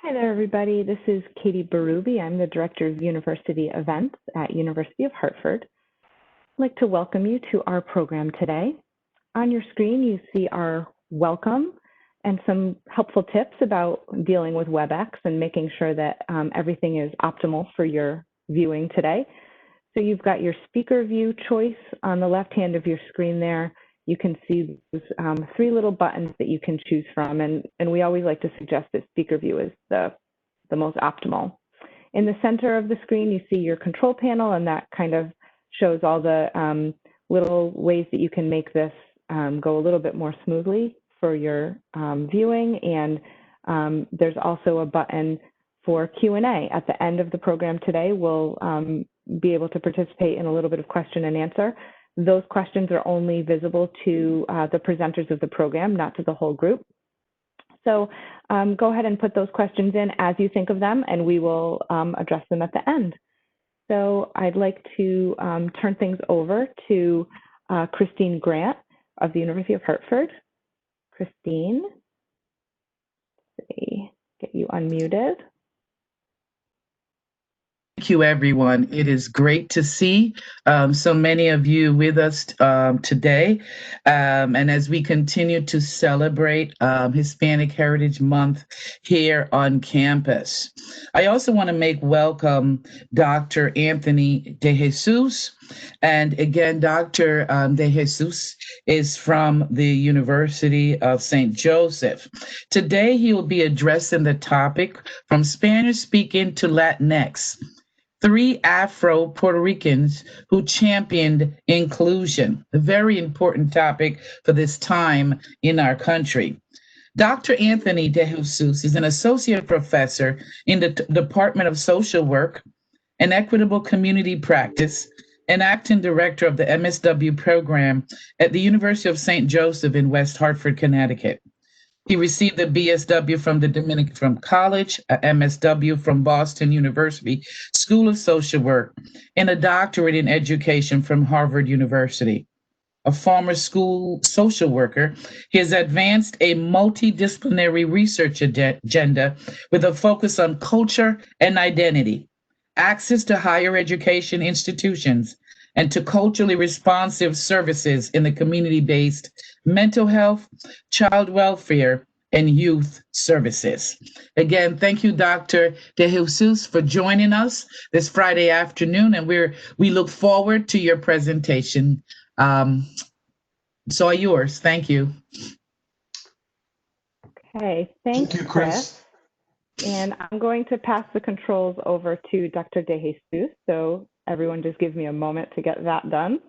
Hi there, everybody. This is Katie Berube. I'm the Director of University Events at University of Hartford. I'd like to welcome you to our program today. On your screen, you see our welcome and some helpful tips about dealing with WebEx and making sure that everything is optimal for your viewing today. So you've got your speaker view choice on the left hand of your screen there. You can see those three little buttons that you can choose from, and we always like to suggest that speaker view is the most optimal. In the center of the screen, you see your control panel, and that kind of shows all the little ways that you can make this go a little bit more smoothly for your viewing. And there's also a button for Q&A. At the end of the program today, we'll be able to participate in a little bit of question and answer. Those questions are only visible to the presenters of the program, not to the whole group. So go ahead and put those questions in as you think of them, and we will address them at the end. So I'd like to turn things over to Christine Grant of the University of Hartford. Christine, let's see, get you unmuted. Thank you, everyone. It is great to see so many of you with us today. And as we continue to celebrate Hispanic Heritage Month here on campus, I also want to make welcome Dr. Anthony De Jesus. And again, Dr. De Jesus is from the University of St. Joseph. Today, he will be addressing the topic from Spanish speaking to Latinx. 3 Afro-Puerto Ricans who championed inclusion, a very important topic for this time in our country. Dr. Anthony De Jesus is an associate professor in the Department of Social Work and Equitable Community Practice and acting director of the MSW program at the University of St. Joseph in West Hartford, Connecticut. He received a BSW from the Dominican College, a MSW from Boston University School of Social Work, and a doctorate in education from Harvard University. A former school social worker, he has advanced a multidisciplinary research agenda with a focus on culture and identity, access to higher education institutions, and to culturally responsive services in the community-based mental health, child welfare, and youth services. Again, thank you, Dr. De Jesus, for joining us this Friday afternoon, and we look forward to your presentation. So are yours. Thank you. Okay, thank you, Chris. And I'm going to pass the controls over to Dr. De Jesus. So everyone just give me a moment to get that done.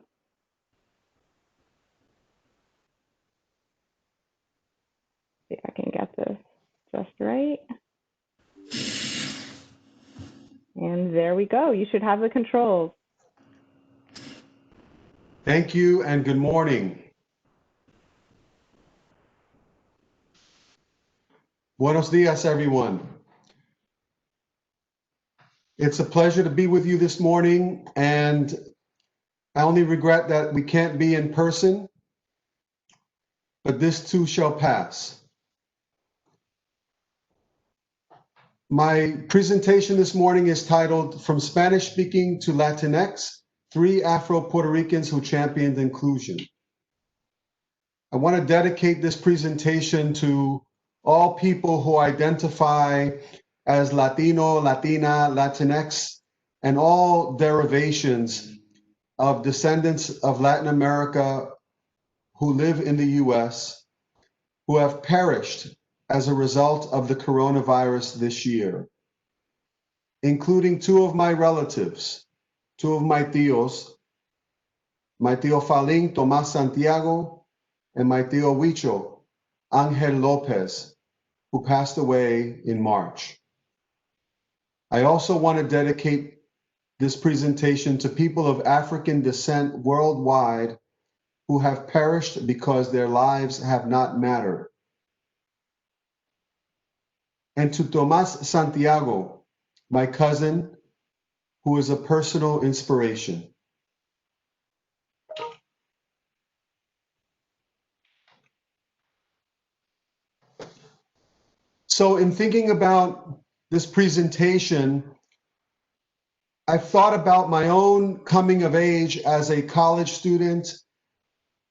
See if I can get this just right. And there we go. You should have the controls. Thank you and good morning. Buenos dias, everyone. It's a pleasure to be with you this morning, and I only regret that we can't be in person, but this too shall pass. My presentation this morning is titled From Spanish Speaking to Latinx, 3 Afro-Puerto Ricans who championed inclusion. I want to dedicate this presentation to all people who identify as Latino, Latina, Latinx, and all derivations of descendants of Latin America who live in the US, who have perished as a result of the coronavirus this year, including 2 of my relatives, 2 of my tíos, my tío Falín, Tomás Santiago, and my tío Huicho, Ángel López, who passed away in March. I also want to dedicate this presentation to people of African descent worldwide who have perished because their lives have not mattered. And to Tomás Santiago, my cousin, who is a personal inspiration. So in thinking about this presentation, I've thought about my own coming of age as a college student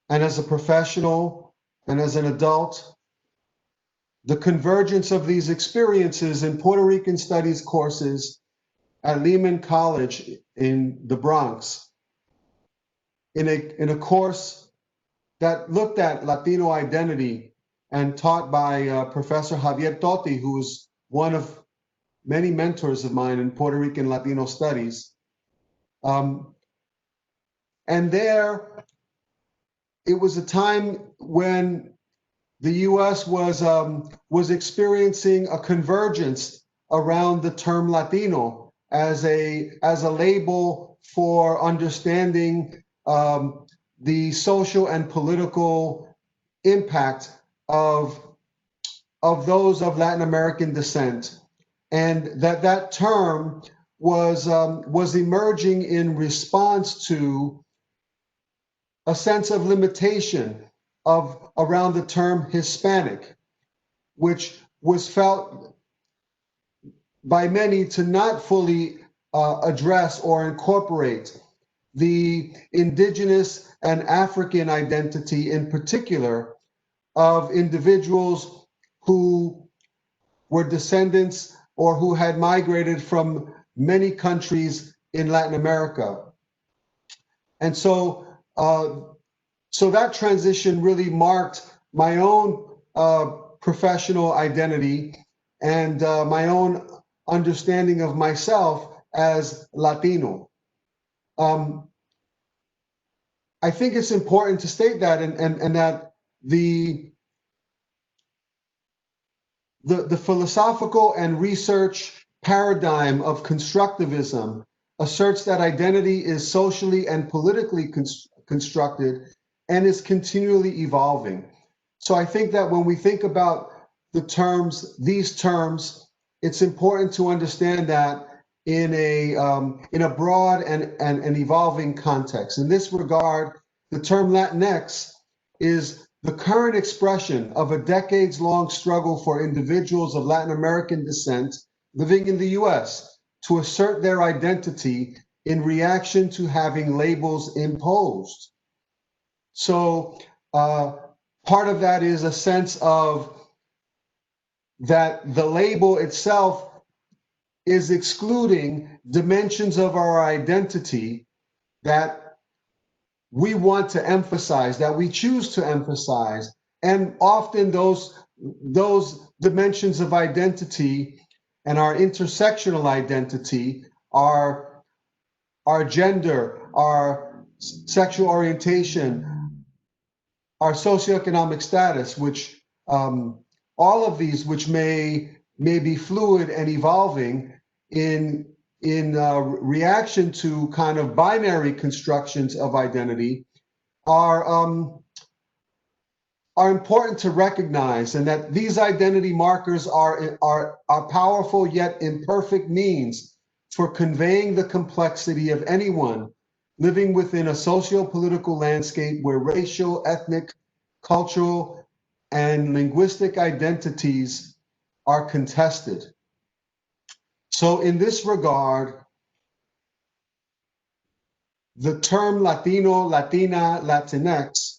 and as a professional and as an adult. The convergence of these experiences in Puerto Rican studies courses at Lehman College in the Bronx, in a course that looked at Latino identity and taught by Professor Javier Totti, who is one of many mentors of mine in Puerto Rican Latino studies. And there, it was a time when the U.S. was experiencing a convergence around the term Latino as a label for understanding the social and political impact of those of Latin American descent, and that term was emerging in response to a sense of limitation around the term Hispanic, which was felt by many to not fully address or incorporate the indigenous and African identity, in particular, of individuals who were descendants or who had migrated from many countries in Latin America. And so, so that transition really marked my own professional identity and my own understanding of myself as Latino. I think it's important to state that, and that the philosophical and research paradigm of constructivism asserts that identity is socially and politically constructed and is continually evolving. So I think that when we think about these terms, it's important to understand that in a broad and evolving context. In this regard, the term Latinx is the current expression of a decades-long struggle for individuals of Latin American descent living in the US to assert their identity in reaction to having labels imposed. So part of that is a sense of that the label itself is excluding dimensions of our identity that we want to emphasize, that we choose to emphasize. And often those dimensions of identity and our intersectional identity are our gender, our sexual orientation, our socioeconomic status, which all of these, which may be fluid and evolving in reaction to kind of binary constructions of identity, are important to recognize, and that these identity markers are powerful yet imperfect means for conveying the complexity of anyone living within a socio-political landscape where racial, ethnic, cultural, and linguistic identities are contested. So in this regard, the term Latino, Latina, Latinx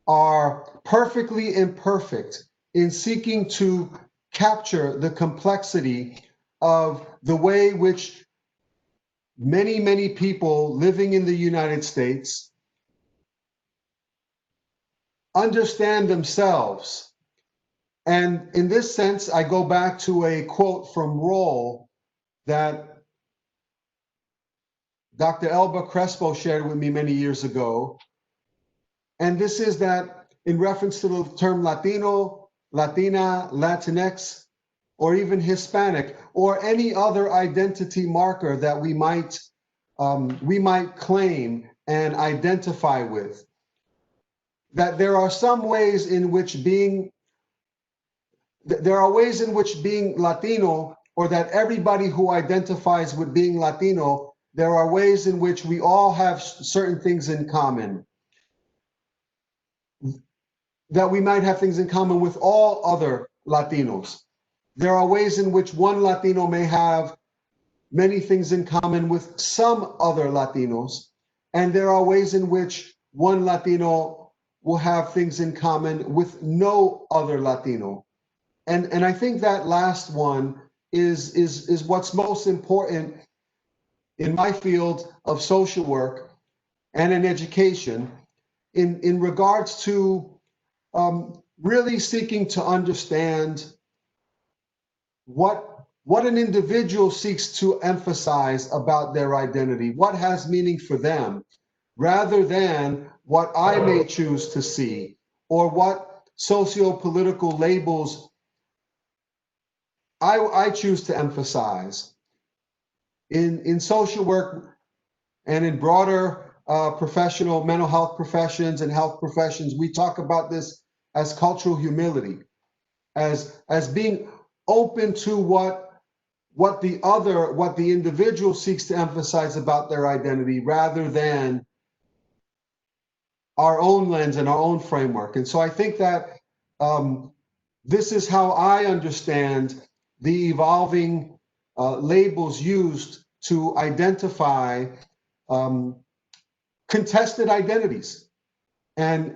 are perfectly imperfect in seeking to capture the complexity of the way which many people living in the United States understand themselves. And in this sense, I go back to a quote from Roll that Dr. Elba Crespo shared with me many years ago. And this is that in reference to the term Latino, Latina, Latinx, or even Hispanic, or any other identity marker that we might claim and identify with, that there are ways in which being Latino, or that everybody who identifies with being Latino, there are ways in which we all have certain things in common, that we might have things in common with all other Latinos. There are ways in which one Latino may have many things in common with some other Latinos, and there are ways in which one Latino will have things in common with no other Latino. And I think that last one is what's most important in my field of social work and in education in regards to really seeking to understand what an individual seeks to emphasize about their identity, what has meaning for them, rather than what I may choose to see or what socio-political labels I choose to emphasize. In social work and in broader professional mental health professions and health professions, we talk about this as cultural humility, as being open to what the individual seeks to emphasize about their identity rather than our own lens and our own framework. And so I think that this is how I understand the evolving labels used to identify contested identities. And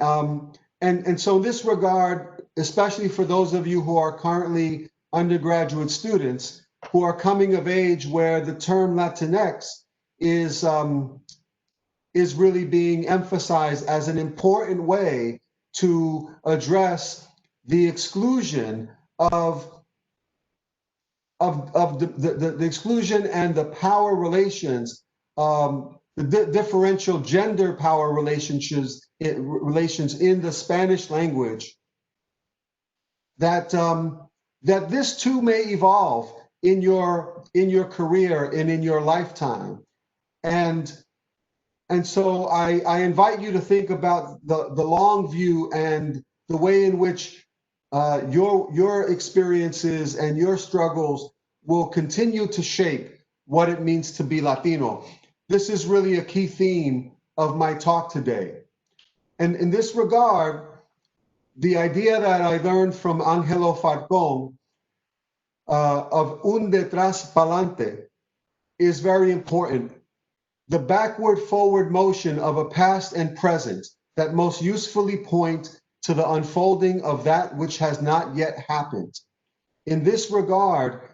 so in this regard, especially for those of you who are currently undergraduate students who are coming of age where the term Latinx is really being emphasized as an important way to address the exclusion of the exclusion and the power relations, the differential gender power relations in the Spanish language, that this too may evolve in your career and in your lifetime. And so I invite you to think about the long view and the way in which your experiences and your struggles will continue to shape what it means to be Latino. This is really a key theme of my talk today. And in this regard, the idea that I learned from Angelo Falcón of un detrás pa'lante is very important. The backward-forward motion of a past and present that most usefully point to the unfolding of that which has not yet happened. In this regard,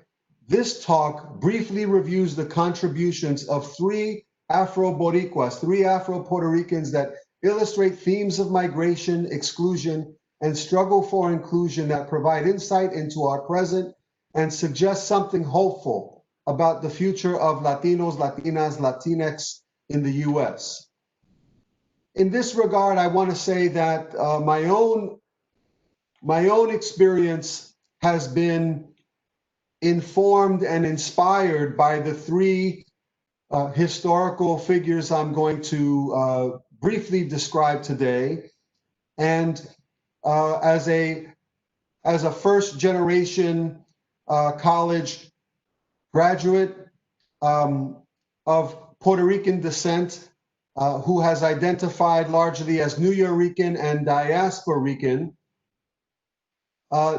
this talk briefly reviews the contributions of three Afro-Boricuas, three Afro-Puerto Ricans that illustrate themes of migration, exclusion, and struggle for inclusion that provide insight into our present and suggest something hopeful about the future of Latinos, Latinas, Latinx in the US. In this regard, I want to say that my own experience has been informed and inspired by the three historical figures I'm going to briefly describe today. And as a first generation college graduate of Puerto Rican descent, who has identified largely as New Yorican and Diaspora Rican,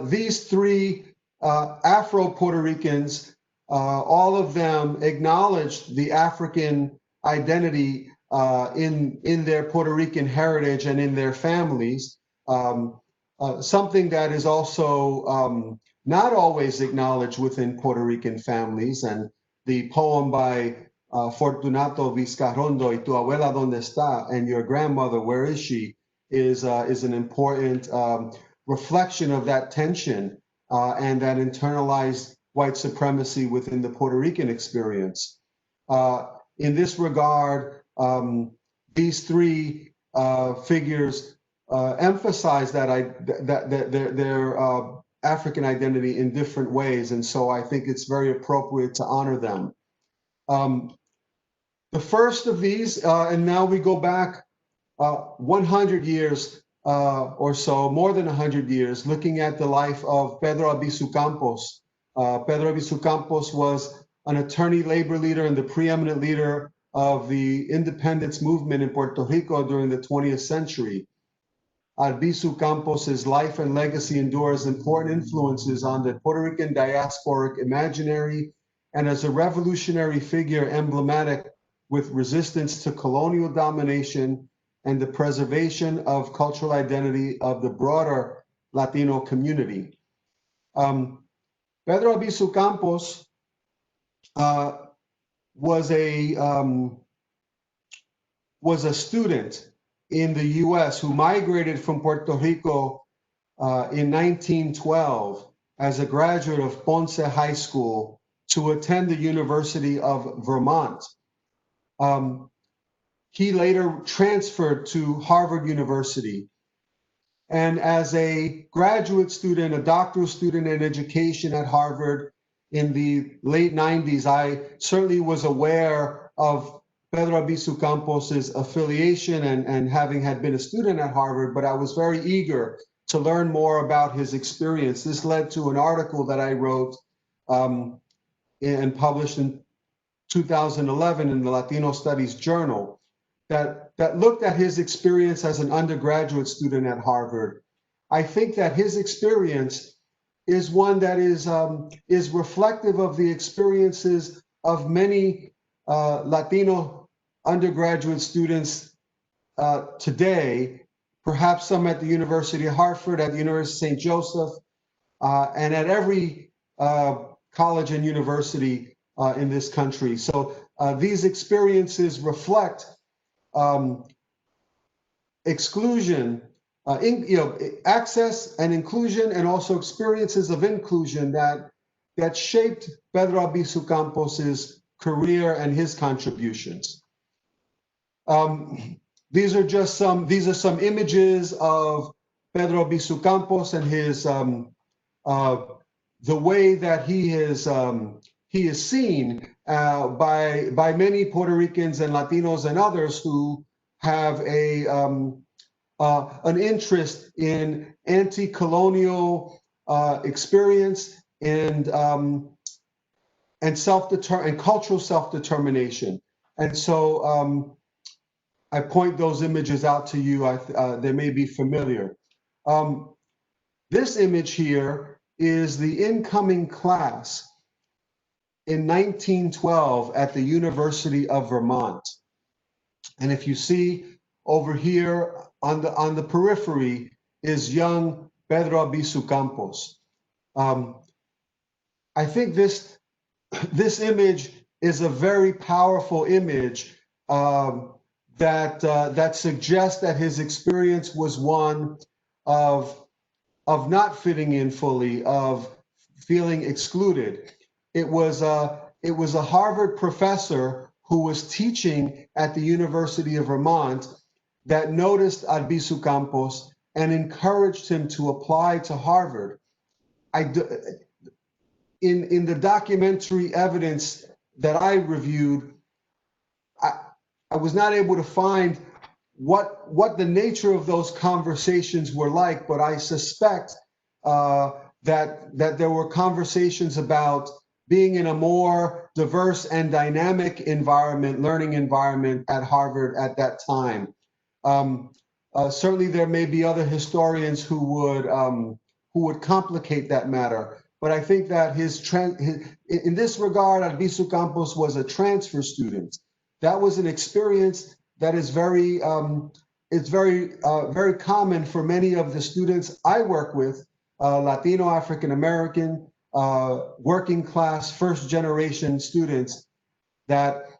these three Afro-Puerto Ricans, all of them acknowledged the African identity in their Puerto Rican heritage and in their families, something that is also not always acknowledged within Puerto Rican families. And the poem by Fortunato Vizcarrondo, "Y tu abuela dónde está?" and "Your grandmother, where is she?" is an important reflection of that tension and that internalized white supremacy within the Puerto Rican experience. In this regard, these three figures emphasize their African identity in different ways, and so I think it's very appropriate to honor them. The first of these, and now we go back 100 years or so, more than 100 years, looking at the life of Pedro Albizu Campos. Pedro Albizu Campos was an attorney labor leader and the preeminent leader of the independence movement in Puerto Rico during the 20th century. Albizu Campos' life and legacy endure as important influences on the Puerto Rican diasporic imaginary and as a revolutionary figure emblematic with resistance to colonial domination and the preservation of cultural identity of the broader Latino community. Pedro Albizu Campos was a student in the US who migrated from Puerto Rico in 1912 as a graduate of Ponce High School to attend the University of Vermont. He later transferred to Harvard University. And as a graduate student, a doctoral student in education at Harvard in the late 90s, I certainly was aware of Pedro Albizu Campos' affiliation and having had been a student at Harvard, but I was very eager to learn more about his experience. This led to an article that I wrote and published in 2011 in the Latino Studies Journal that looked at his experience as an undergraduate student at Harvard. I think that his experience is one that is reflective of the experiences of many Latino undergraduate students today, perhaps some at the University of Hartford, at the University of St. Joseph, and at every college and university in this country. So these experiences reflect exclusion, access and inclusion, and also experiences of inclusion that shaped Pedro Albizu Campos's career and his contributions. These are some images of Pedro Albizu Campos and his the way that he is seen by many Puerto Ricans and Latinos and others who have an interest in anti-colonial experience and cultural self-determination. And so I point those images out to you. They may be familiar. This image here is the incoming class in 1912 at the University of Vermont. And if you see over here on the periphery is young Pedro Albizu Campos. I think this image is a very powerful image that suggests that his experience was one of not fitting in fully, of feeling excluded. It was a Harvard professor who was teaching at the University of Vermont that noticed Albizu Campos and encouraged him to apply to Harvard. In the documentary evidence that I reviewed, I was not able to find what the nature of those conversations were like, but I suspect that there were conversations about being in a more diverse and dynamic environment, learning environment at Harvard at that time. Certainly there may be other historians who would complicate that matter, but I think that in this regard, Albizu Campos was a transfer student. That was an experience that is very common for many of the students I work with, Latino, African American, working class, first generation students that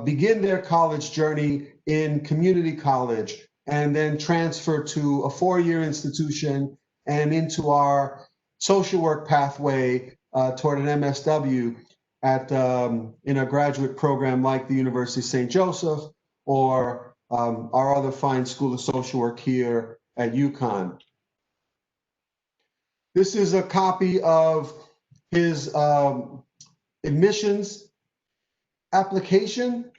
begin their college journey in community college and then transfer to a four-year institution and into our social work pathway toward an MSW in a graduate program like the University of St. Joseph or our other fine School of Social Work here at UConn. This is a copy of his admissions application.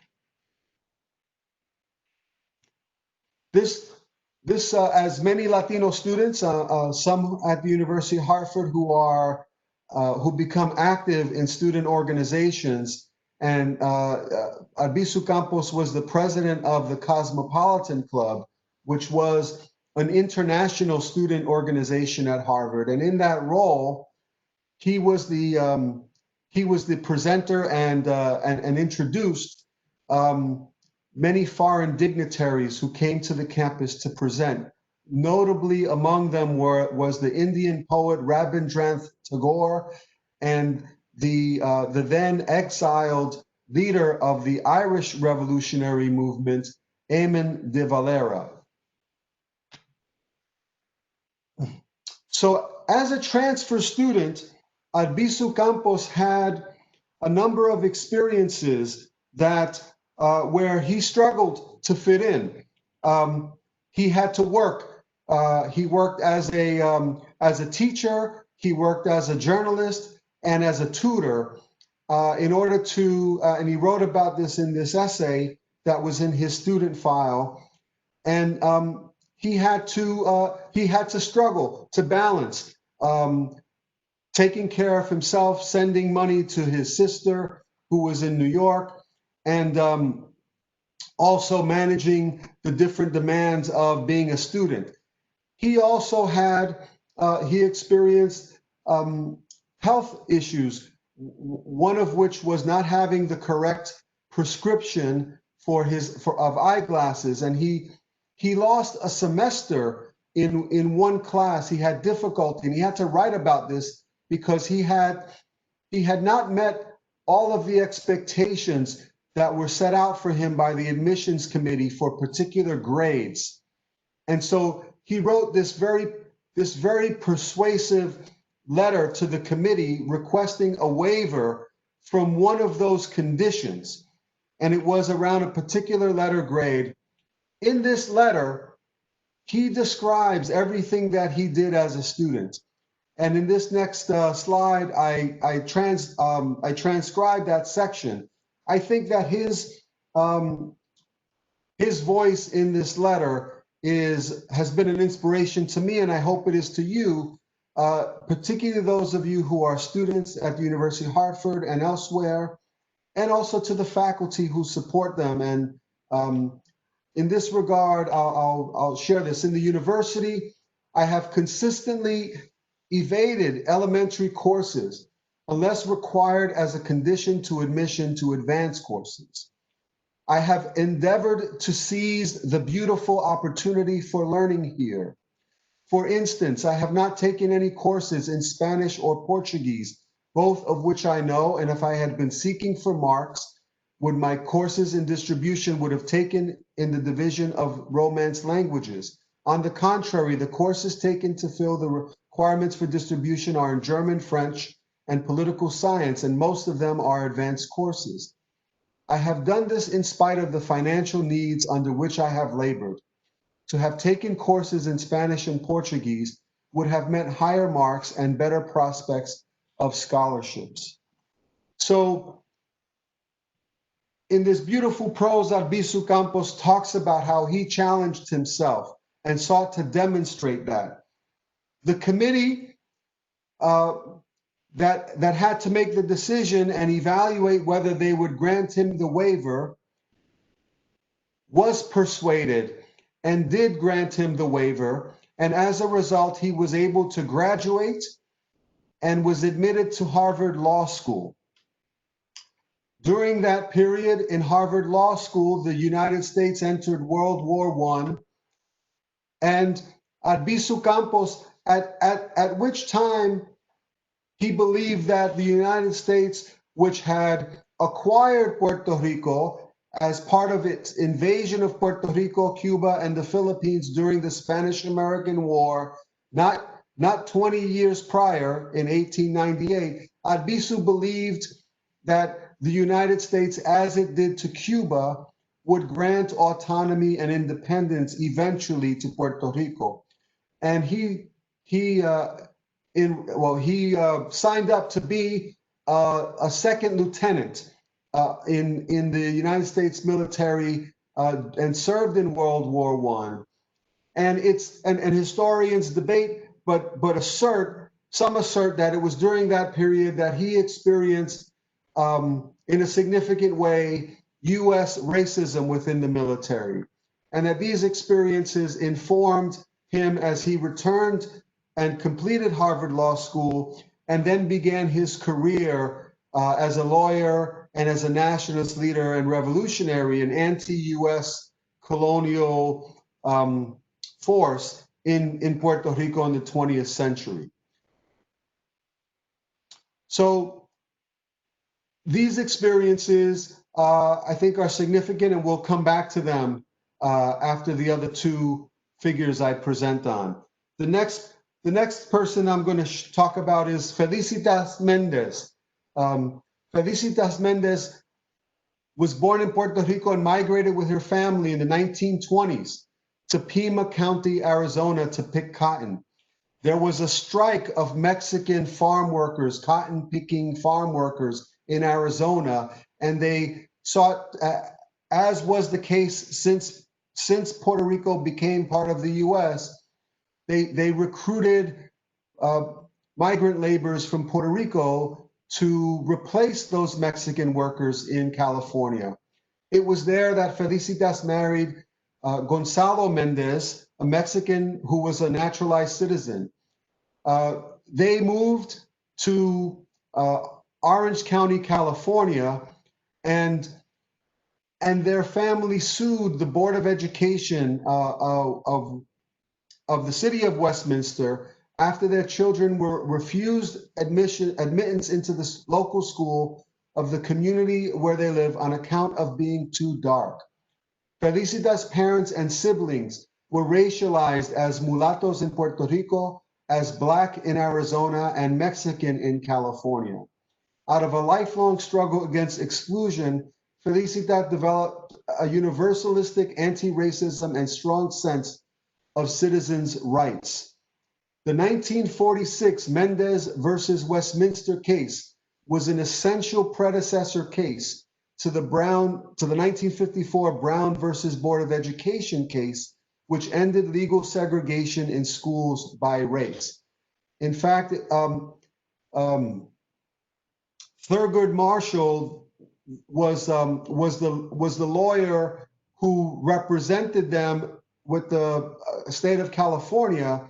This as many Latino students, some at the University of Hartford who become active in student organizations, and Albizu Campos was the president of the Cosmopolitan Club, which was an international student organization at Harvard, and in that role, he was the presenter and introduced many foreign dignitaries who came to the campus to present. Notably among them was the Indian poet Rabindranath Tagore and the then exiled leader of the Irish revolutionary movement, Eamon de Valera. So as a transfer student, Albizu Campos had a number of experiences that where he struggled to fit in. He had to work. He worked as a teacher. He worked as a journalist and as a tutor in order to. And he wrote about this in this essay that was in his student file. And he had to struggle to balance taking care of himself, sending money to his sister who was in New York, and also managing the different demands of being a student. He also he experienced health issues, one of which was not having the correct prescription of eyeglasses, and he lost a semester in one class. He had difficulty, and he had to write about this because he had not met all of the expectations that were set out for him by the admissions committee for particular grades. And so he wrote this very persuasive letter to the committee requesting a waiver from one of those conditions. And it was around a particular letter grade. In this letter, he describes everything that he did as a student. And in this next slide, I transcribed that section. I think that his voice in this letter has been an inspiration to me, and I hope it is to you, particularly those of you who are students at the University of Hartford and elsewhere, and also to the faculty who support them. And in this regard, I'll share this. In the university, I have consistently evaded elementary courses unless required as a condition to admission to advanced courses. I have endeavored to seize the beautiful opportunity for learning here. For instance, I have not taken any courses in Spanish or Portuguese, both of which I know, and if I had been seeking for marks, would my courses in distribution would have taken in the division of Romance languages. On the contrary, the courses taken to fill the requirements for distribution are in German, French, and political science, and most of them are advanced courses. I have done this in spite of the financial needs under which I have labored. To have taken courses in Spanish and Portuguese would have meant higher marks and better prospects of scholarships. So in this beautiful prose, Albizu Campos talks about how he challenged himself and sought to demonstrate that. The committee that had to make the decision and evaluate whether they would grant him the waiver was persuaded and did grant him the waiver. And as a result, he was able to graduate and was admitted to Harvard Law School. During that period in Harvard Law School, the United States entered World War I, and Albizu Campos, at which time he believed that the United States, which had acquired Puerto Rico as part of its invasion of Puerto Rico, Cuba, and the Philippines during the Spanish-American War, not 20 years prior in 1898, Albizu believed that the United States, as it did to Cuba, would grant autonomy and independence eventually to Puerto Rico. And he signed up to be a second lieutenant in the United States military and served in World War I. And historians debate, but some assert that it was during that period that he experienced in a significant way U.S. racism within the military, and that these experiences informed him as he returned and completed Harvard Law School, and then began his career as a lawyer and as a nationalist leader and revolutionary and anti-US colonial force in Puerto Rico in the 20th century. So these experiences, I think, are significant, and we'll come back to them after the other two figures I present on. The next person I'm going to talk about is Felicita Mendez. Felicita Mendez was born in Puerto Rico and migrated with her family in the 1920s to Pima County, Arizona, to pick cotton. There was a strike of Mexican farm workers, cotton picking farm workers in Arizona, and they sought, as was the case since Puerto Rico became part of the US, they recruited migrant laborers from Puerto Rico to replace those Mexican workers in California. It was there that Felicitas married Gonzalo Mendez, a Mexican who was a naturalized citizen. They moved to Orange County, California, and their family sued the Board of Education of the city of Westminster after their children were refused admittance into the local school of the community where they live on account of being too dark. Felicitas' parents and siblings were racialized as mulattoes in Puerto Rico, as Black in Arizona, and Mexican in California. Out of a lifelong struggle against exclusion, Felicitas developed a universalistic anti-racism and strong sense of citizens' rights. The 1946 Mendez versus Westminster case was an essential predecessor case to the 1954 Brown versus Board of Education case, which ended legal segregation in schools by race. In fact, Thurgood Marshall was the lawyer who represented them with the state of California.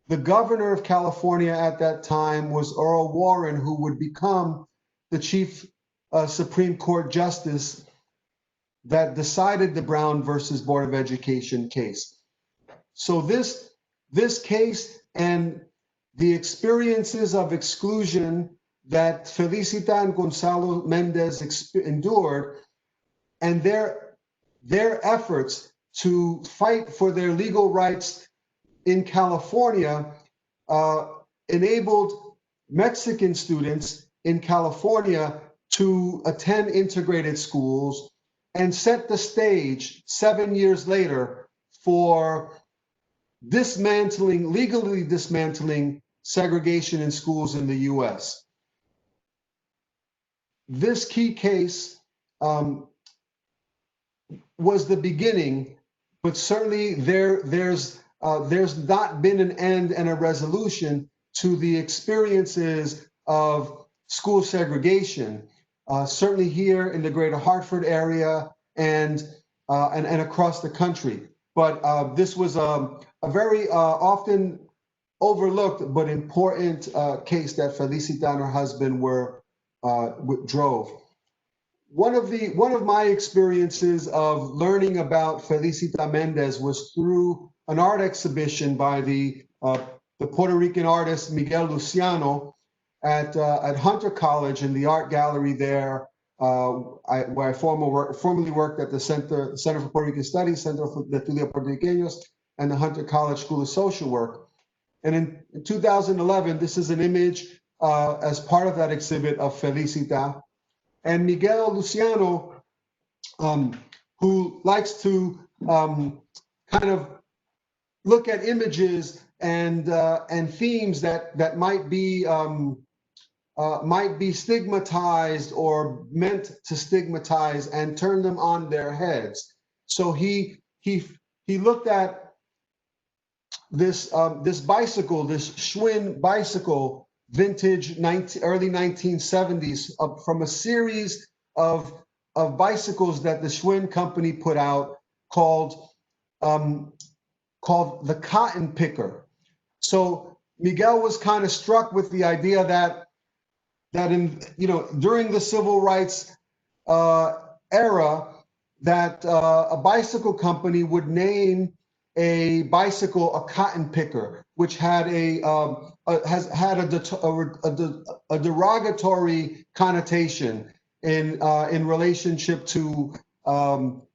The governor of California at that time was Earl Warren, who would become the chief Supreme Court justice that decided the Brown versus Board of Education case. So this case and the experiences of exclusion that Felicita and Gonzalo Mendez endured, and their efforts to fight for their legal rights in California enabled Mexican students in California to attend integrated schools and set the stage 7 years later for legally dismantling segregation in schools in the US. This key case was the beginning, but certainly there's not been an end and a resolution to the experiences of school segregation, certainly here in the greater Hartford area and across the country. But this was a very often overlooked but important case that Felicita and her husband drove. One of my experiences of learning about Felicita Mendez was through an art exhibition by the Puerto Rican artist Miguel Luciano at Hunter College in the art gallery there, where I formerly worked at the Center for Puerto Rican Studies, Center for the Estudios Puertorriqueños, and the Hunter College School of Social Work. And in 2011, this is an image as part of that exhibit of Felicita. And Miguel Luciano, who likes to kind of look at images and themes that might be stigmatized or meant to stigmatize and turn them on their heads. So he looked at this bicycle, this Schwinn bicycle, vintage early 1970s, from a series of bicycles that the Schwinn company put out called called the cotton picker. So Miguel was kind of struck with the idea that during the civil rights era, that a bicycle company would name a bicycle a cotton picker, which had has had a derogatory connotation in relationship to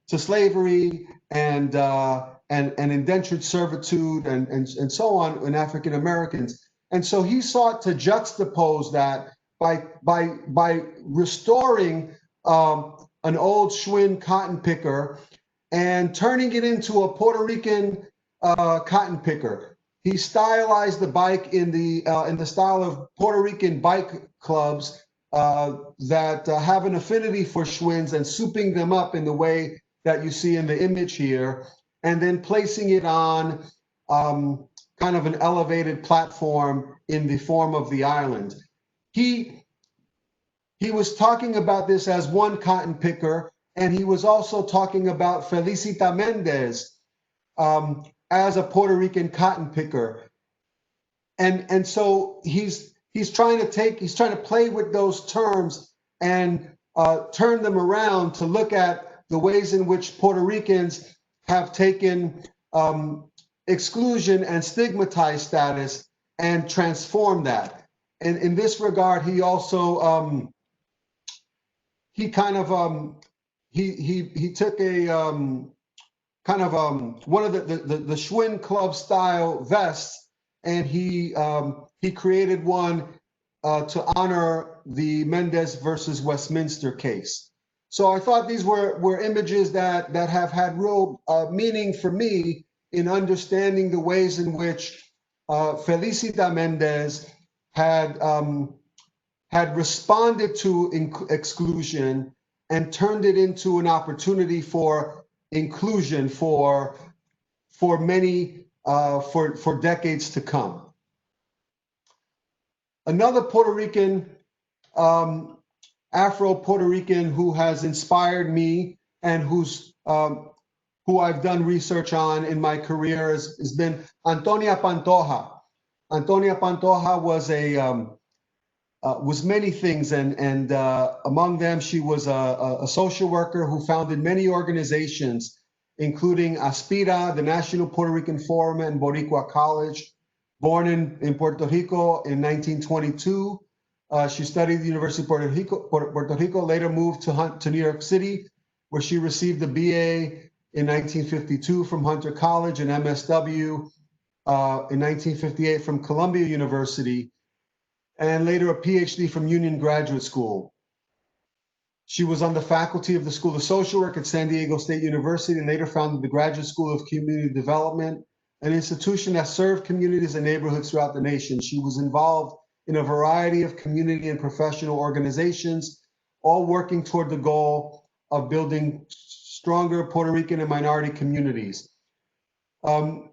slavery and indentured servitude and so on in African Americans. And so he sought to juxtapose that by restoring an old Schwinn cotton picker and turning it into a Puerto Rican cotton picker. He stylized the bike in the style of Puerto Rican bike clubs that have an affinity for Schwinns, and souping them up in the way that you see in the image here, and then placing it on kind of an elevated platform in the form of the island. He was talking about this as one cotton picker, and he was also talking about Felicita Mendez as a Puerto Rican cotton picker. And so he's trying to play with those terms and turn them around to look at the ways in which Puerto Ricans have taken exclusion and stigmatized status and transformed that. And in this regard, he also he kind of he took a kind of one of the Schwinn Club style vests, and he created one to honor the Mendez versus Westminster case. So I thought these were images that have had real meaning for me in understanding the ways in which Felicita Mendez had responded to exclusion and turned it into an opportunity for inclusion for many for decades to come. Another Puerto Rican, Afro-Puerto Rican, who has inspired me and who I've done research on in my career has been Antonia Pantoja. Antonia Pantoja was many things, and among them, she was a social worker who founded many organizations, including Aspira, the National Puerto Rican Forum, and Boricua College. Born in Puerto Rico in 1922, she studied at the University of Puerto Rico, later moved to New York City, where she received a BA in 1952 from Hunter College and MSW in 1958 from Columbia University, and later a PhD from Union Graduate School. She was on the faculty of the School of Social Work at San Diego State University, and later founded the Graduate School of Community Development, an institution that served communities and neighborhoods throughout the nation. She was involved in a variety of community and professional organizations, all working toward the goal of building stronger Puerto Rican and minority communities. I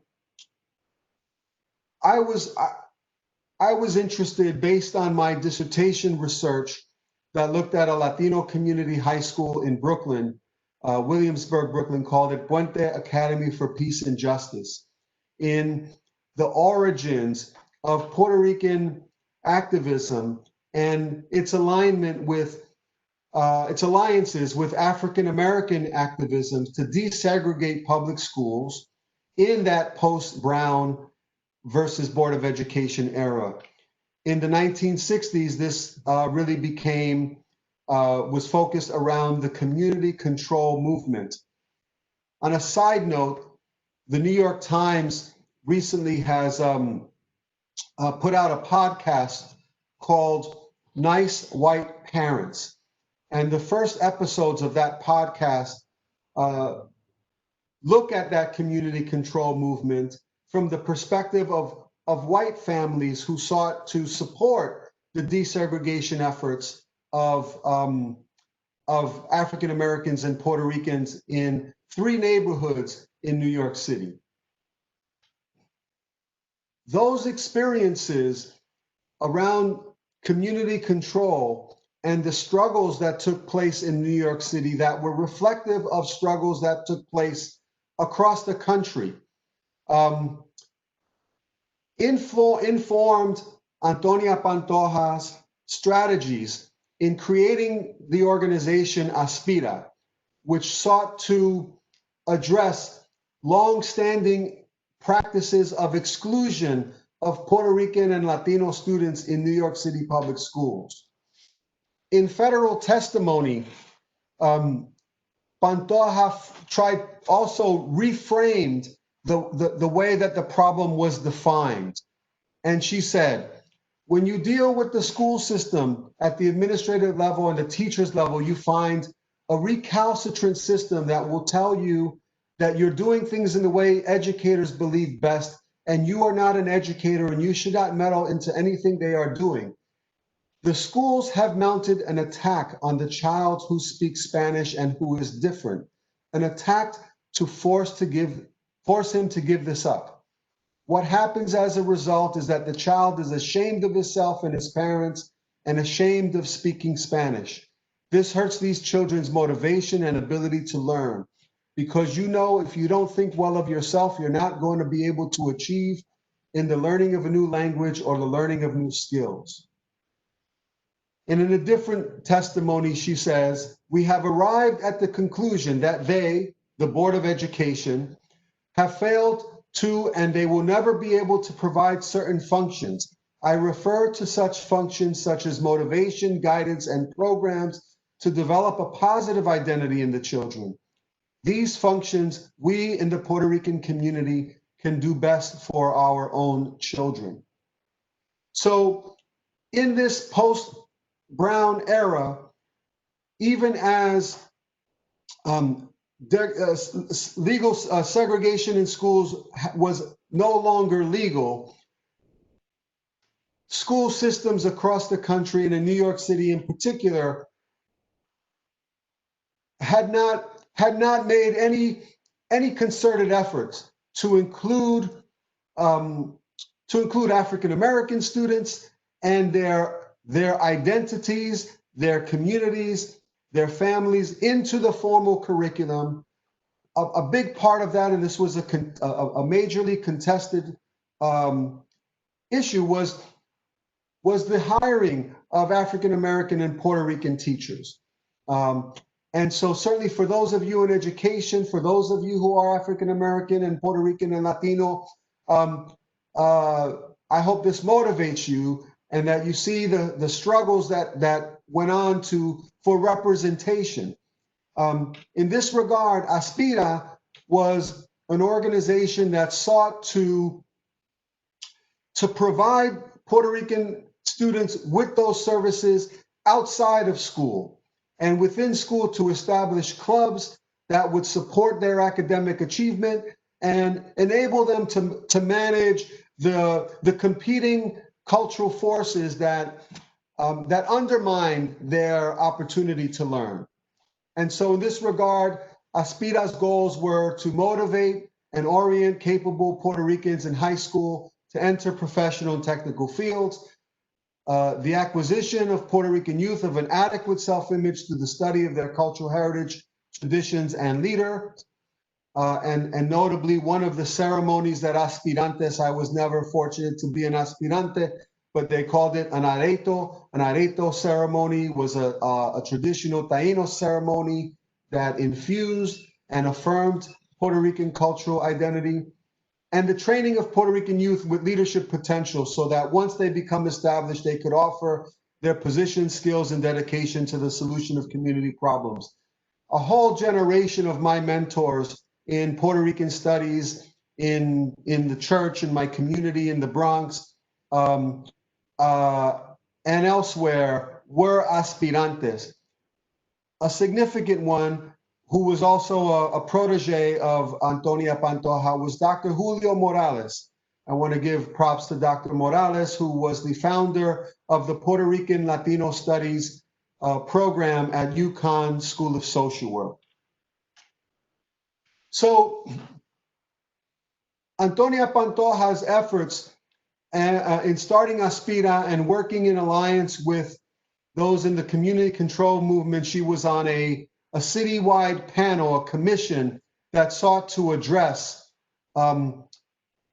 was interested, based on my dissertation research that looked at a Latino community high school in Brooklyn, Williamsburg, Brooklyn, called it Puente Academy for Peace and Justice, in the origins of Puerto Rican activism and its alignment with its alliances with African American activism to desegregate public schools in that post-Brown versus Board of Education era. In the 1960s, this really was focused around the community control movement. On a side note, the New York Times recently has put out a podcast called Nice White Parents. And the first episodes of that podcast look at that community control movement from the perspective of white families who sought to support the desegregation efforts of African Americans and Puerto Ricans in 3 neighborhoods in New York City. Those experiences around community control and the struggles that took place in New York City that were reflective of struggles that took place across the country informed Antonia Pantoja's strategies in creating the organization Aspira, which sought to address long-standing practices of exclusion of Puerto Rican and Latino students in New York City public schools. In federal testimony, Pantoja also reframed the way that the problem was defined. And she said, when you deal with the school system at the administrative level and the teacher's level, you find a recalcitrant system that will tell you that you're doing things in the way educators believe best, and you are not an educator and you should not meddle into anything they are doing. The schools have mounted an attack on the child who speaks Spanish and who is different, an attack to force him to give this up. What happens as a result is that the child is ashamed of himself and his parents and ashamed of speaking Spanish. This hurts these children's motivation and ability to learn, because you know if you don't think well of yourself, you're not going to be able to achieve in the learning of a new language or the learning of new skills. And in a different testimony, she says, we have arrived at the conclusion that they, the Board of Education, have failed to, and they will never be able to provide certain functions. I refer to such functions such as motivation, guidance, and programs to develop a positive identity in the children. These functions, we in the Puerto Rican community can do best for our own children. So in this post-Brown era, even as legal segregation in schools was no longer legal, school systems across the country and in New York City in particular had not made any concerted efforts to include African American students and their identities, their communities, their families into the formal curriculum. A big part of that, and this was a majorly contested issue, was the hiring of African American and Puerto Rican teachers. And so certainly for those of you in education, for those of you who are African American and Puerto Rican and Latino, I hope this motivates you and that you see the struggles that went on for representation. In this regard, Aspira was an organization that sought to provide Puerto Rican students with those services outside of school and within school, to establish clubs that would support their academic achievement and enable them to manage the competing cultural forces that undermine their opportunity to learn. And so in this regard, Aspira's goals were to motivate and orient capable Puerto Ricans in high school to enter professional and technical fields, the acquisition of Puerto Rican youth of an adequate self-image through the study of their cultural heritage, traditions, and leaders. And notably, one of the ceremonies that aspirantes, I was never fortunate to be an aspirante, but they called it an areto. An areto ceremony was a traditional Taíno ceremony that infused and affirmed Puerto Rican cultural identity, and the training of Puerto Rican youth with leadership potential so that once they become established, they could offer their position, skills, and dedication to the solution of community problems. A whole generation of my mentors in Puerto Rican studies, in the church, in my community, in the Bronx, and elsewhere were aspirantes. A significant one who was also a protege of Antonia Pantoja was Dr. Julio Morales. I want to give props to Dr. Morales, who was the founder of the Puerto Rican Latino Studies program at UConn School of Social Work. So Antonia Pantoja's efforts in starting Aspira and working in alliance with those in the community control movement, she was on a citywide panel, a commission that sought to address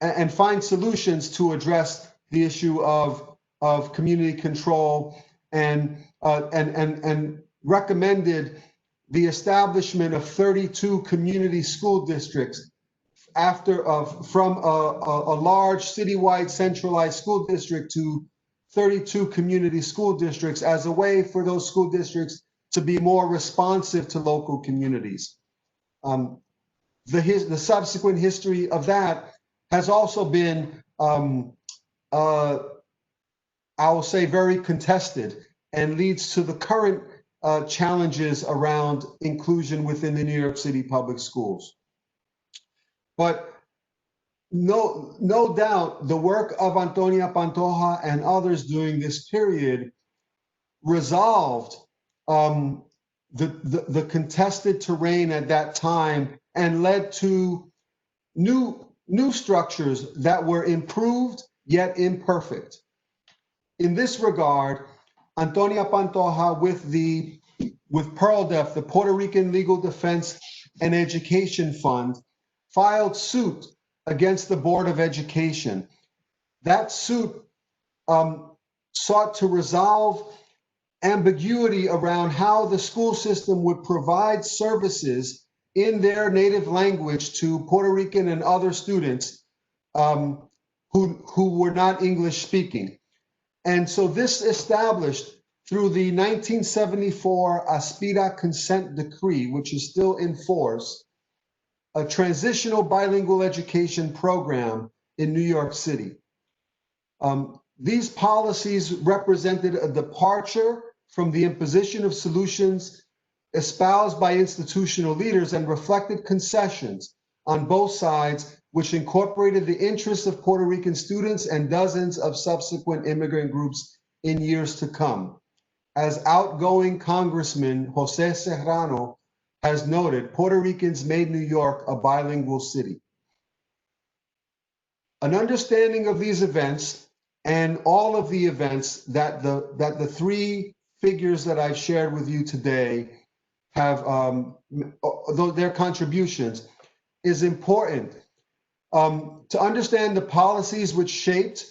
and find solutions to address the issue of community control, and recommended the establishment of 32 community school districts from a large citywide centralized school district to 32 community school districts as a way for those school districts to be more responsive to local communities. The subsequent history of that has also been, I will say, very contested, and leads to the current challenges around inclusion within the New York City public schools. But no doubt the work of Antonia Pantoja and others during this period resolved the contested terrain at that time, and led to new structures that were improved yet imperfect. In this regard, Antonia Pantoja with PERLDEF, the Puerto Rican Legal Defense and Education Fund, filed suit against the Board of Education. That suit sought to resolve ambiguity around how the school system would provide services in their native language to Puerto Rican and other students who were not English speaking. And so this established, through the 1974 Aspira Consent Decree, which is still in force, a transitional bilingual education program in New York City. These policies represented a departure from the imposition of solutions espoused by institutional leaders, and reflected concessions on both sides, which incorporated the interests of Puerto Rican students and dozens of subsequent immigrant groups in years to come. As outgoing Congressman Jose Serrano has noted, Puerto Ricans made New York a bilingual city. An understanding of these events, and all of the events that the three figures that I've shared with you today have, their contributions, is important to understand the policies which shaped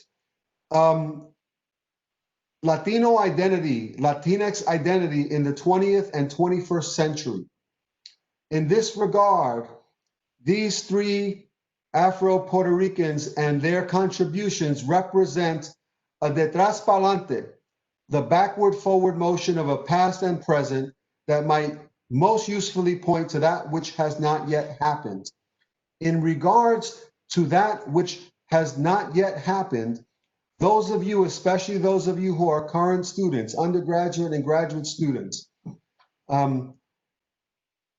Latino identity, Latinx identity in the 20th and 21st century. In this regard, these three Afro-Puerto Ricans and their contributions represent a detrás pa'lante, the backward-forward motion of a past and present that might most usefully point to that which has not yet happened. In regards to that which has not yet happened, those of you, especially those of you who are current students, undergraduate and graduate students,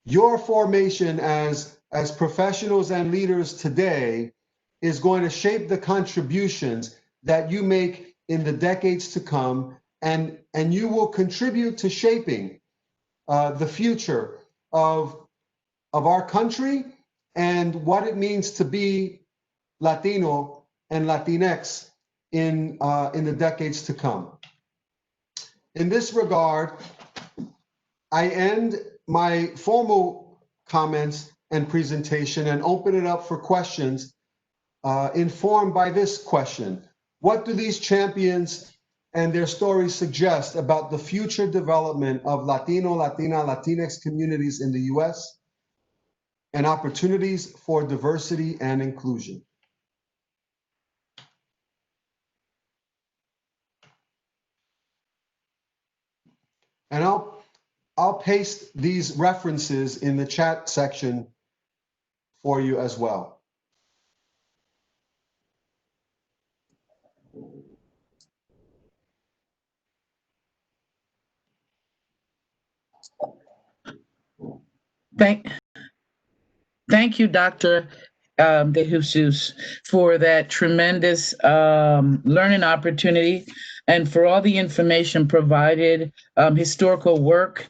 your formation as professionals and leaders today is going to shape the contributions that you make in the decades to come, and you will contribute to shaping the future of our country and what it means to be Latino and Latinx in the decades to come. In this regard, I end my formal comments and presentation and open it up for questions informed by this question: what do these champions and their stories suggest about the future development of Latino, Latina, Latinx communities in the US and opportunities for diversity and inclusion? And I'll paste these references in the chat section for you as well. Thank you, Dr. De Jesus, for that tremendous learning opportunity, and for all the information provided, historical work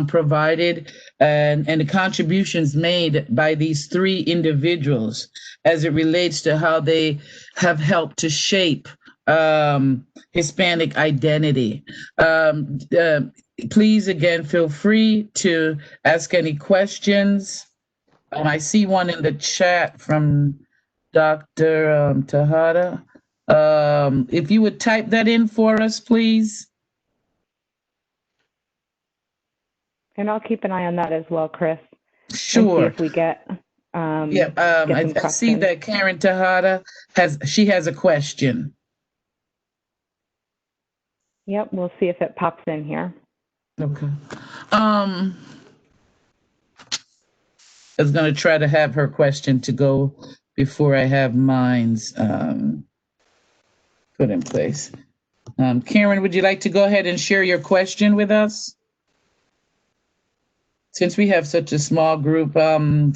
provided, and the contributions made by these three individuals as it relates to how they have helped to shape Hispanic identity. Please, again, feel free to ask any questions. I see one in the chat from Dr. Tejada. If you would type that in for us, please. And I'll keep an eye on that as well, Chris. And see Sure. if we get Yeah, get some I see questions. that Karen Tejada has a question. Yep, we'll see if it pops in here. Okay. I was going to try to have her question to go before I have mine's put in place. Karen, would you like to go ahead and share your question with us? Since we have such a small group,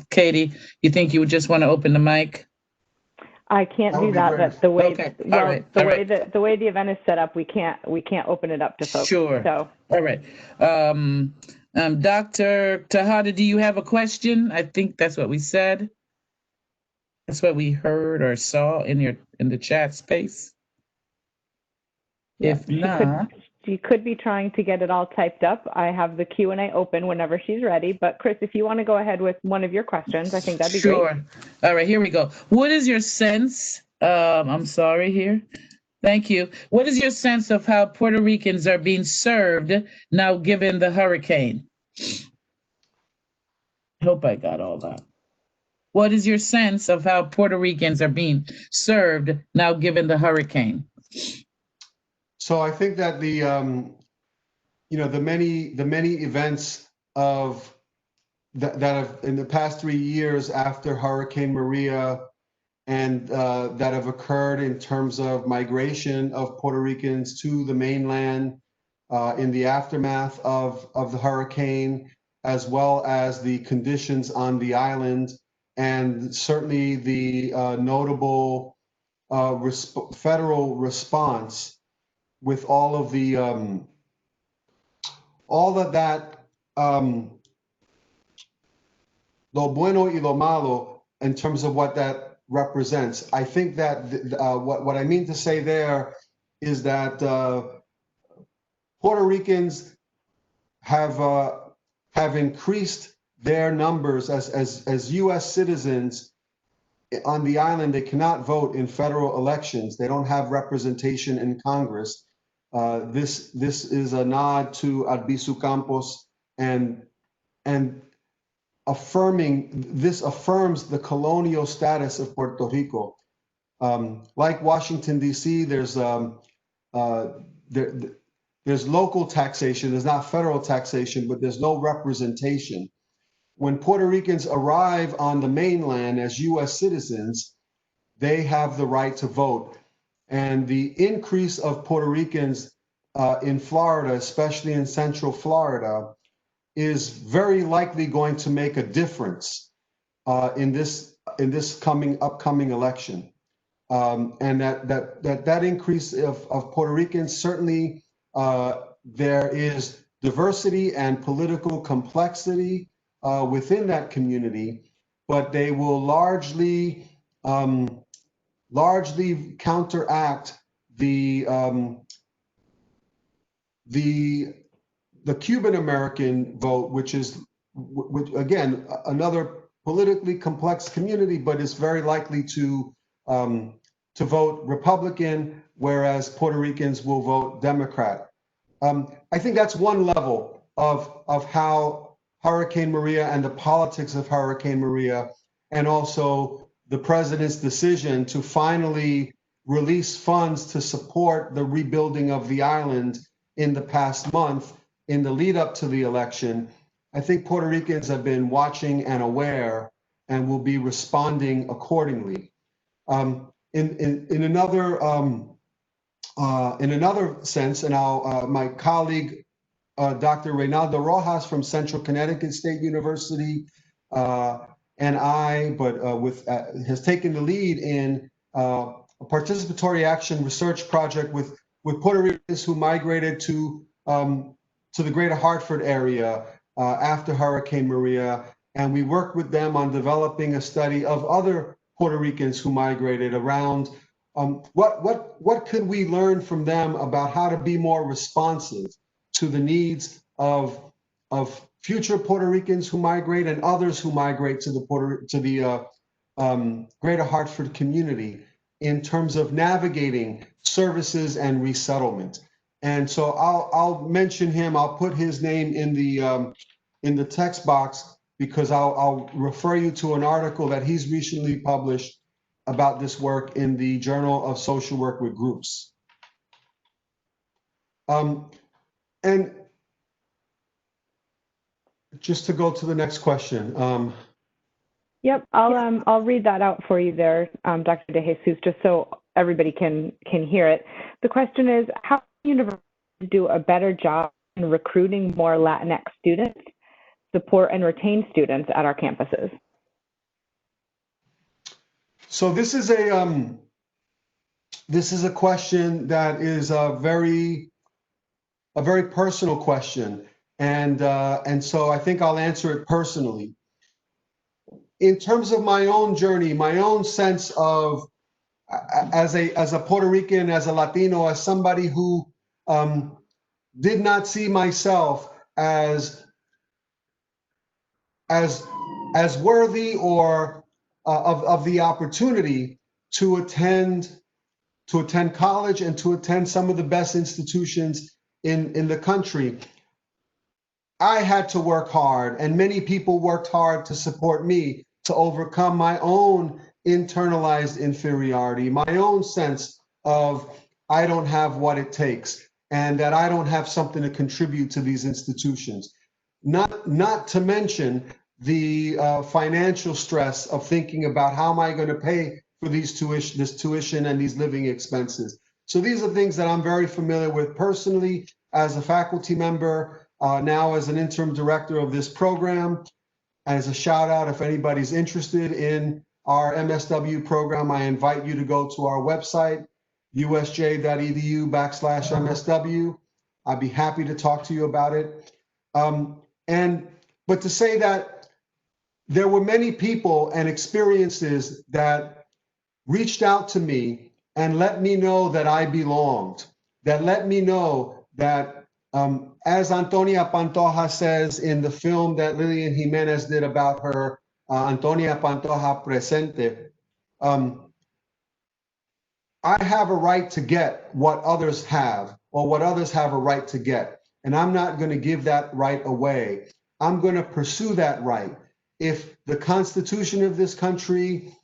Katie, you think you would just want to open the mic? I can't That do would be that. great. But the way, Okay. well, All right. the All way right. that the way the event is set up, we can't open it up to folks. Sure. So, All right. Dr. Tejada, do you have a question? I think that's what we said. That's what we heard or saw in the chat space. yep, If not, she could be trying to get it all typed up. I have the Q&A open whenever she's ready. But Chris, if you want to go ahead with one of your questions, I think that'd be sure. great. All right, here we go. What is your sense? I'm sorry here. Thank you. What is your sense of how Puerto Ricans are being served now given the hurricane? I hope I got all that. What is your sense of how Puerto Ricans are being served now given the hurricane? So I think that the many events of that have in the past 3 years after Hurricane Maria and that have occurred in terms of migration of Puerto Ricans to the mainland in the aftermath of the hurricane, as well as the conditions on the island, and certainly the notable federal response with all of the all of that lo bueno y lo malo in terms of what that represents. I think that what I mean to say there is that Puerto Ricans have increased their numbers as U.S. citizens on the island. They cannot vote in federal elections. They don't have representation in Congress. This is a nod to Albizu Campos and this affirms the colonial status of Puerto Rico. Like Washington, D.C., there's local taxation. There's not federal taxation, but there's no representation. When Puerto Ricans arrive on the mainland as U.S. citizens, they have the right to vote. And the increase of Puerto Ricans in Florida, especially in Central Florida, is very likely going to make a difference in this upcoming election. And that increase of Puerto Ricans, certainly there is diversity and political complexity within that community, but they will largely counteract the Cuban American vote, which is again another politically complex community, but is very likely to vote Republican, whereas Puerto Ricans will vote Democrat. I think that's one level of how Hurricane Maria and the politics of Hurricane Maria, and also the president's decision to finally release funds to support the rebuilding of the island in the past month in the lead up to the election. I think Puerto Ricans have been watching and aware and will be responding accordingly. In another sense, and my colleague, Dr. Reynaldo Rojas from Central Connecticut State University, and I, has taken the lead in a participatory action research project with Puerto Ricans who migrated to the greater Hartford area after Hurricane Maria. And we worked with them on developing a study of other Puerto Ricans who migrated around. What could we learn from them about how to be more responsive to the needs of future Puerto Ricans who migrate and others who migrate to the greater Hartford community in terms of navigating services and resettlement. And so I'll mention him. I'll put his name in the text box because I'll refer you to an article that he's recently published about this work in the Journal of Social Work with Groups. And just to go to the next question. Yep, I'll read that out for you there, Dr. De Jesus, just so everybody can hear it. The question is, how can universities do a better job in recruiting more Latinx students, support and retain students at our campuses? So this is a question that is a very personal question, and so I think I'll answer it personally. In terms of my own journey, my own sense of as a Puerto Rican, as a Latino, as somebody who did not see myself as worthy or of the opportunity to attend college and to attend some of the best institutions in the country. I had to work hard, and many people worked hard to support me to overcome my own internalized inferiority, my own sense of I don't have what it takes and that I don't have something to contribute to these institutions. Not to mention the financial stress of thinking about how am I going to pay for this tuition and these living expenses. So these are things that I'm very familiar with personally as a faculty member, now as an interim director of this program. As a shout out, if anybody's interested in our MSW program, I invite you to go to our website, usj.edu/MSW. I'd be happy to talk to you about it. But to say that there were many people and experiences that reached out to me and let me know that I belonged, that let me know that, as Antonia Pantoja says in the film that Lillian Jimenez did about her, Antonia Pantoja Presente, I have a right to get what others have, or what others have a right to get. And I'm not going to give that right away. I'm going to pursue that right. If the Constitution of this country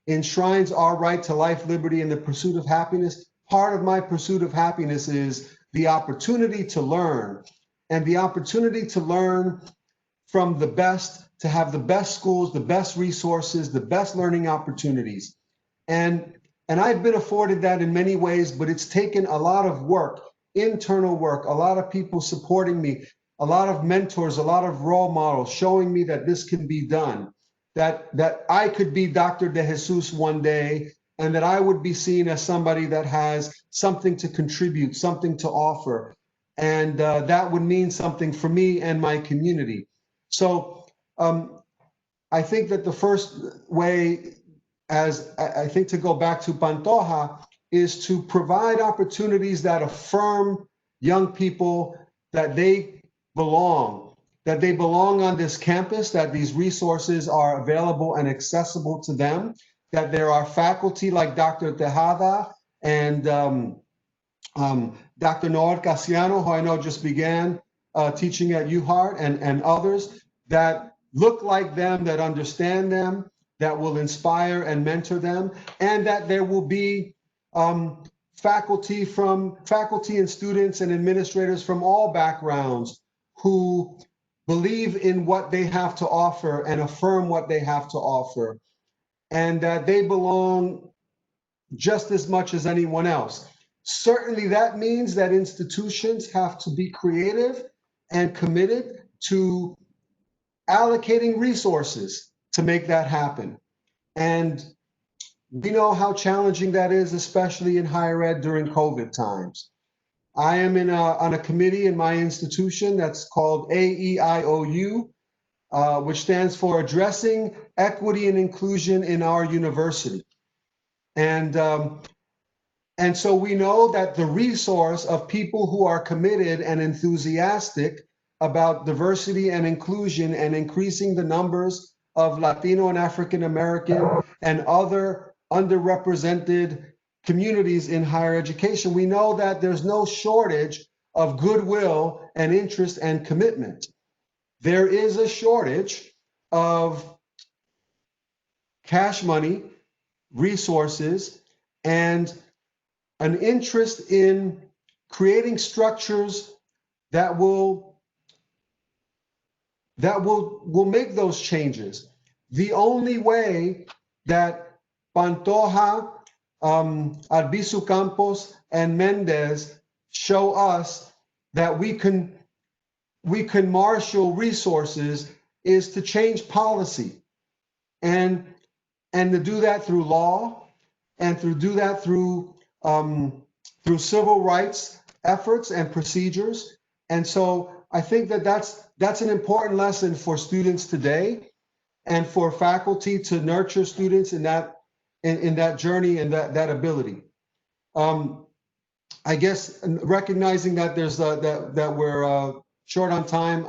enshrines our right to life, liberty, and the pursuit of happiness, part of my pursuit of happiness is the opportunity to learn, and the opportunity to learn from the best, to have the best schools, the best resources, the best learning opportunities. And I've been afforded that in many ways, but it's taken a lot of work, internal work, a lot of people supporting me, a lot of mentors, a lot of role models showing me that this can be done, that I could be Dr. De Jesus one day, and that I would be seen as somebody that has something to contribute, something to offer. And that would mean something for me and my community. So I think that the first way, as I think to go back to Pantoja, is to provide opportunities that affirm young people that they belong on this campus, that these resources are available and accessible to them, that there are faculty like Dr. Tejada and Dr. Noel Casiano, who I know just began teaching at UHart, and others that look like them, that understand them, that will inspire and mentor them, and that there will be faculty and students and administrators from all backgrounds who believe in what they have to offer and affirm what they have to offer, and that they belong just as much as anyone else. Certainly that means that institutions have to be creative and committed to allocating resources to make that happen. And we know how challenging that is, especially in higher ed during COVID times. I am on a committee in my institution that's called AEIOU, which stands for Addressing Equity and Inclusion in Our University. And so we know that the resource of people who are committed and enthusiastic about diversity and inclusion and increasing the numbers of Latino and African American and other underrepresented communities in higher education, we know that there's no shortage of goodwill and interest and commitment. There is a shortage of cash money, resources, and an interest in creating structures that will make those changes. The only way that Pantoja, Albizu Campos, and Mendez show us that we can marshal resources is to change policy, and to do that through law, and through civil rights efforts and procedures. And so I think that that's an important lesson for students today, and for faculty to nurture students in that journey and that ability. I guess recognizing that there's that we're short on time,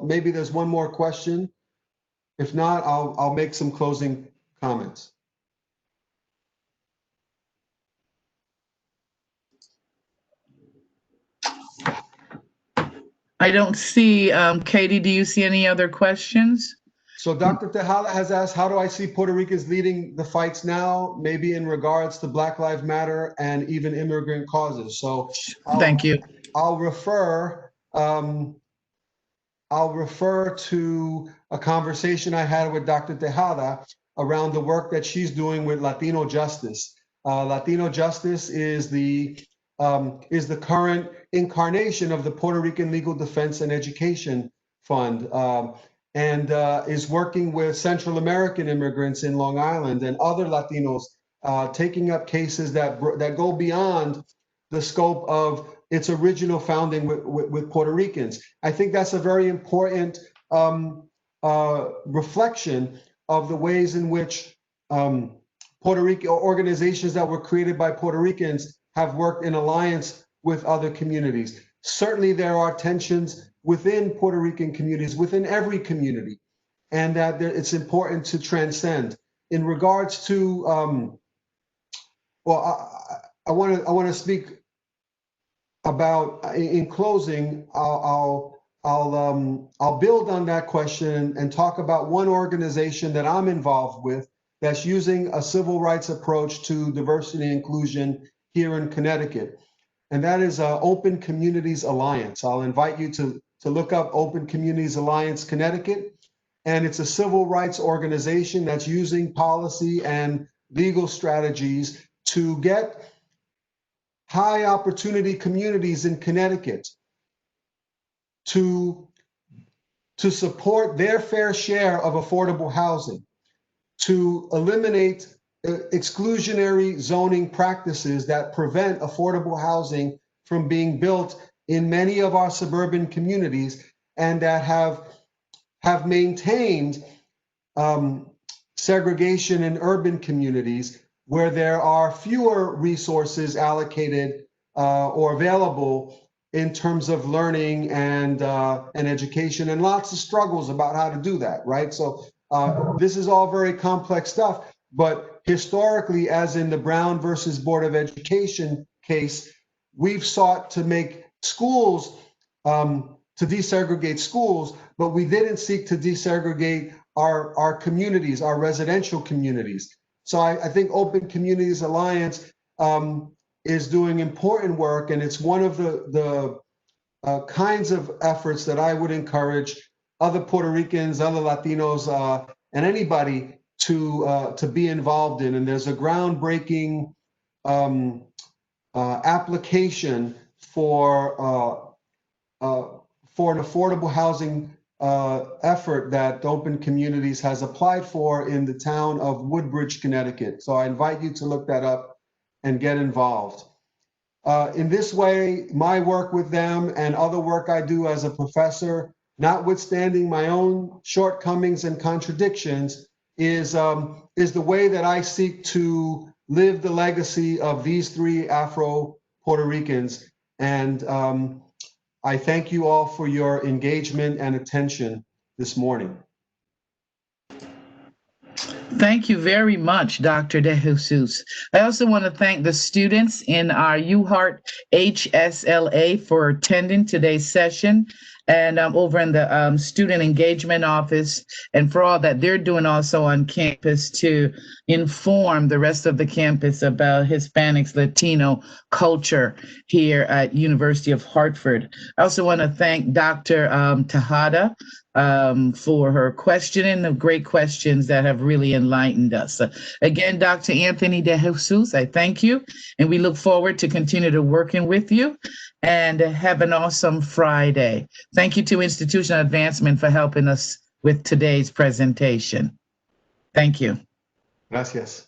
maybe there's one more question. If not, I'll make some closing comments. I don't see, Katie, do you see any other questions? So Dr. Tejada has asked, how do I see Puerto Ricans leading the fights now, maybe in regards to Black Lives Matter and even immigrant causes? So Thank you. I'll refer to a conversation I had with Dr. Tejada around the work that she's doing with Latino Justice. Latino Justice is the current incarnation of the Puerto Rican Legal Defense and Education Fund, and is working with Central American immigrants in Long Island and other Latinos, taking up cases that go beyond the scope of its original founding with Puerto Ricans. I think that's a very important reflection of the ways in which Puerto Rican organizations that were created by Puerto Ricans have worked in alliance with other communities. Certainly there are tensions within Puerto Rican communities, within every community, and that it's important to transcend. In regards to, I want to speak about, in closing, I'll build on that question and talk about one organization that I'm involved with that's using a civil rights approach to diversity and inclusion here in Connecticut, and that is Open Communities Alliance. I'll invite you to look up Open Communities Alliance Connecticut, and it's a civil rights organization that's using policy and legal strategies to get high opportunity communities in Connecticut to support their fair share of affordable housing, to eliminate exclusionary zoning practices that prevent affordable housing from being built in many of our suburban communities, and that have maintained segregation in urban communities where there are fewer resources allocated or available in terms of learning and education, and lots of struggles about how to do that, right? So this is all very complex stuff, but historically, as in the Brown versus Board of Education case, we've sought to make schools, to desegregate schools, but we didn't seek to desegregate our communities, our residential communities. So I think Open Communities Alliance is doing important work, and it's one of the kinds of efforts that I would encourage other Puerto Ricans, other Latinos, and anybody to be involved in. And there's a groundbreaking application for an affordable housing effort that Open Communities has applied for in the town of Woodbridge, Connecticut. So I invite you to look that up and get involved. In this way, my work with them and other work I do as a professor, notwithstanding my own shortcomings and contradictions, is the way that I seek to live the legacy of these three Afro-Puerto Ricans. And I thank you all for your engagement and attention this morning. Thank you very much, Dr. De Jesus. I also want to thank the students in our UHart HSLA for attending today's session, and over in the Student Engagement Office, and for all that they're doing also on campus to inform the rest of the campus about Hispanics, Latino culture here at University of Hartford. I also want to thank Dr. Tejada for her questioning, the great questions that have really enlightened us. Again, Dr. Anthony De Jesus, I thank you, and we look forward to continue to working with you, and have an awesome Friday. Thank you to Institutional Advancement for helping us with today's presentation. Thank you. Gracias.